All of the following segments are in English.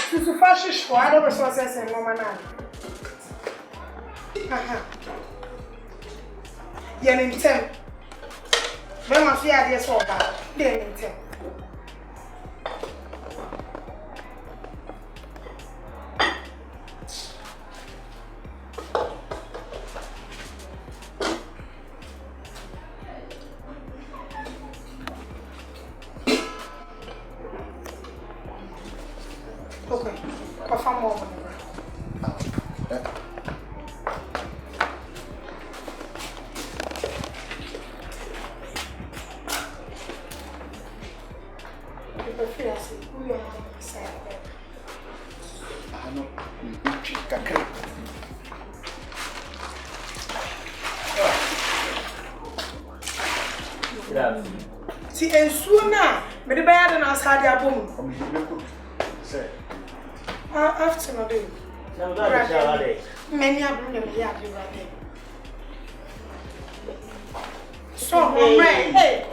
Susu fashish for other resources and woman. Yen in 10. When my fear ideas for that, then in 10. Okay, perform more. See, and sooner, but the bad and us had their boom. After no day. Many of them will be happy right there. So, hey,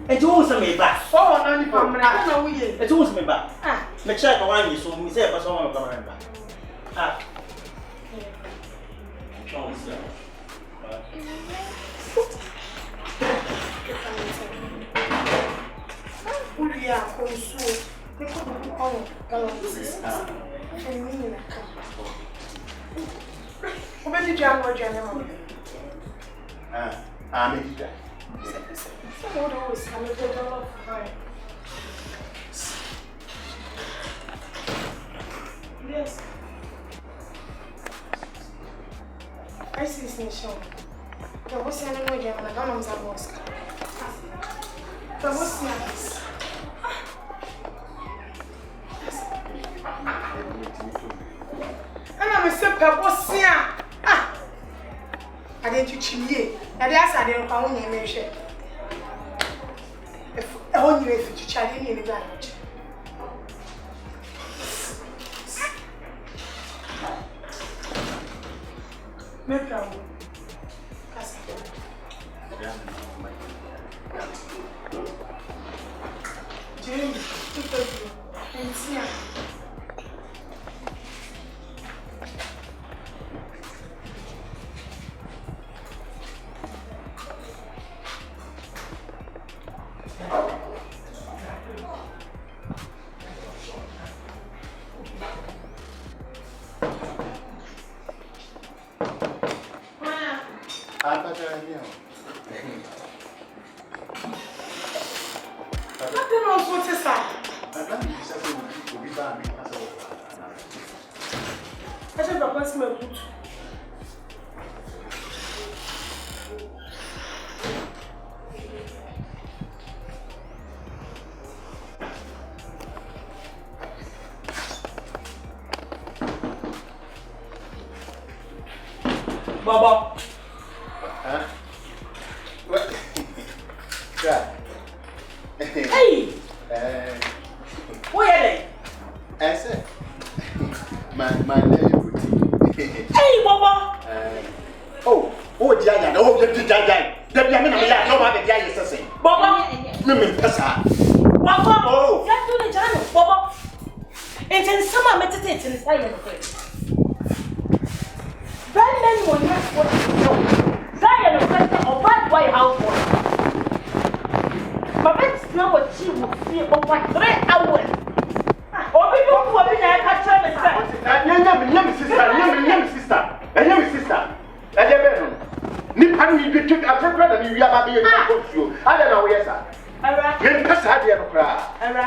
it was a me back. Oh, no, I don't know we did. It was me back. The check of one is so me say for someone to come back. We are also. They could be all galaxies. And me in a cup. Where did you have more general? I'm a teacher. Someone always come with a dollar for high. Yes. I see this nation. There was an energy and I don't know that was. There was this. And I'm a simple boss here. I didn't teach you. And that's I didn't found your mention. If only if you charge me in the language. Make a Jamie, and see. Baba. What? Hey! Where are they? I said, my name. Hey, Baba! Oh, Jaja, oh, Jaja. Debbie, I mean, I know what the guy is saying. Baba! Passa. Baba! Oh, that's doing the channel, Baba. And then someone meditates in the silent place. Brandon will not what you know. Zion of Center or bad White House boy. But let's know what she will see over 3 hours. Or people who have been at her time and sister. Nipa ni dwetwe afrekra da ni wia ba be yɛ konfuo. Ada na wo yɛ sa. Ara. Me mpasa ade no kra. Ara.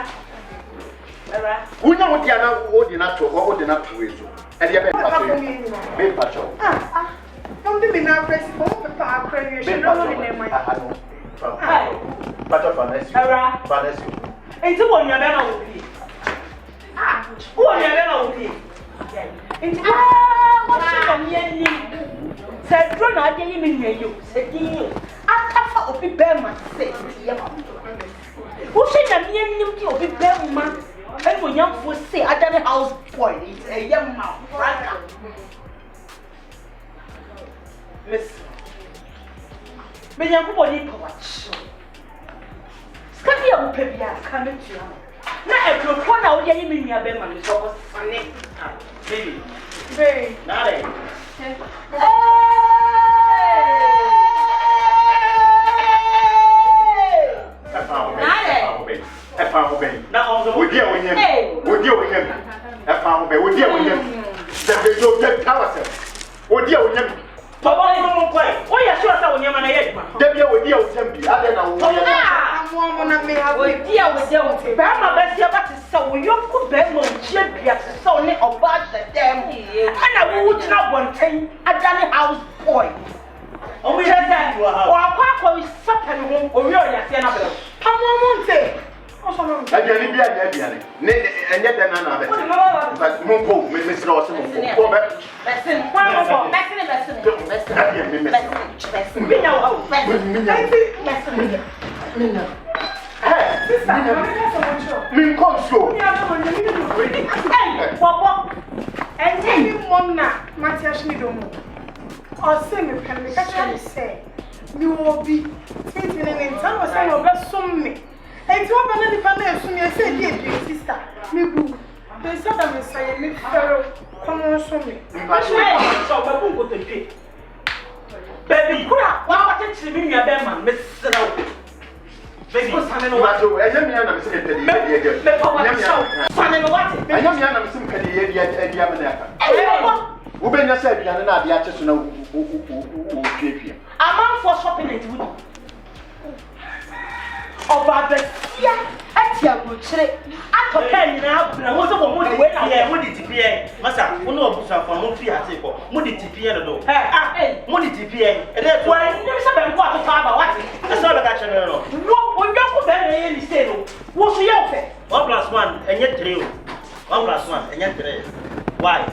Wunya wo dia na wo di na to, wo di na to ezo. Ade yɛ be mpaso. Me mpacho. Don't be now press for papa creation no no in my. Pacho fanesi. Ara. Fanesi. Enti wo nya be na wo bi. Wo nya be na wo bi. Enti what you mean? Say drone na dey me nua yo. Say din. Atafa obi be ma say tie ma. Wo she na me nim ki obi be ma. E mo nyamfo say adane house boy. E yam ma. Raka. Miss. Me nyanko body watch. bia ka metua na ebrofo na wo ye me nua be ma me so ko sane baby nare na onzo wo dia wonyam efa wo be wo dia wonyam se be yo get kawase wo dia wonyam baba no mo kwai o ya sure sa wonyam na ye duma da bia wo dia wonyam bi ade na wo mo na me ha wo dia wo dia wo ba ma ba sia ba te sa wo yonko ba mo nchie bia te sa o ne oba dem ana wo wutina bonten adane house boy o mi heta wo akwa satan ho o wi o ya se na bele mo nte Abiani bi abiani ne enye den na be but mo ko me sira o se mo ko be besin kwa mo ko besin binya wo besin min ko so Bobo enye mi mona Matias ni do mo o se me kan me ka che se mi obi tintin ne ntan o se no be som me enti wo bana nipa na esu me se di ebi sister mi bu be se da me say me fero komo so me so ba bu ko tete baby kura wa wa tete mi nua be man me sira wo baby sane no wa enye mi na me se pedi ye me pa wa so sane no wa enye mi na me se pedi ye amana aka wo be nya se aduane na ade ache so na wo piepie amount for shopping and wood Oba besia atia gochire atoka nyina abra wo so mo de we na mo di TPN masa wo no obusa fo mo fi ate ko mo di TPN do mo di TPN e de to wa ni se be nko atoka aba wati e so be ka chere no wo nyako be na ye ni se no wo so ye ofe 1+1 enye 3 1+1 enye 3 why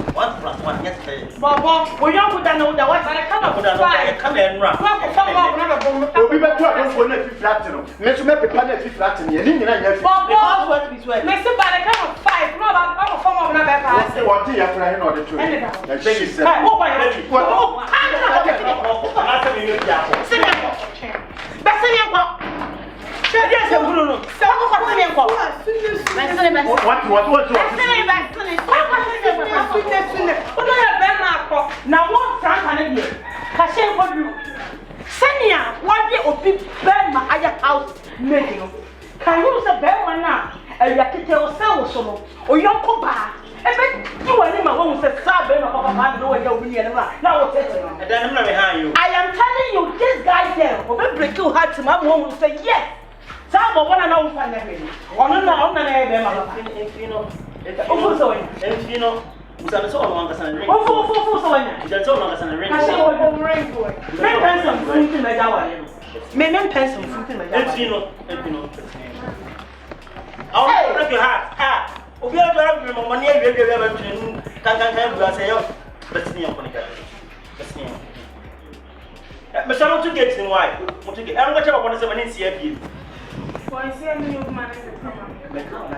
1+1 enye 3 bobo wo nyako da na wo da wati kana ko da no e ka na enra wa ko fa ma na be bo obi be to adonfo na fi flat no me so me pepa na fi flat ne ni nyina nya fi bobo me se ba na kana 5 no ba ko fa ma na be pa what ya fra no de to na she se wo ba ye wo asa mi me bia ko se me ko be se me ko se dia se buru no se ko ko se me ko what na one frank na die ka she ko du senia wadi obi bema aya house made no kan you say bema na ayakete o se wo so no oyonko ba ebe di wani ma won say sa bema papa ma no we ya obi ne na wo tete no e dan na me ha you I am telling you this guy there obi break your heart ma mo say yes sa bo bona na wo fa na he ono na bema papa enfino o so enfino Usana so on kasana ring. Oh, so wanya. Ida so on kasana ring. I say wo ring boy Men pencil something like that one. Men pencil something like that. Enfino. I want to break your heart. Obi a do have me money e ba twenu kan bu ase yo. Betini yon konika. Betini. Me so no to get in why? Mo to get. An go che ba kono se mani si abie. for say me you man in the come. Me ka na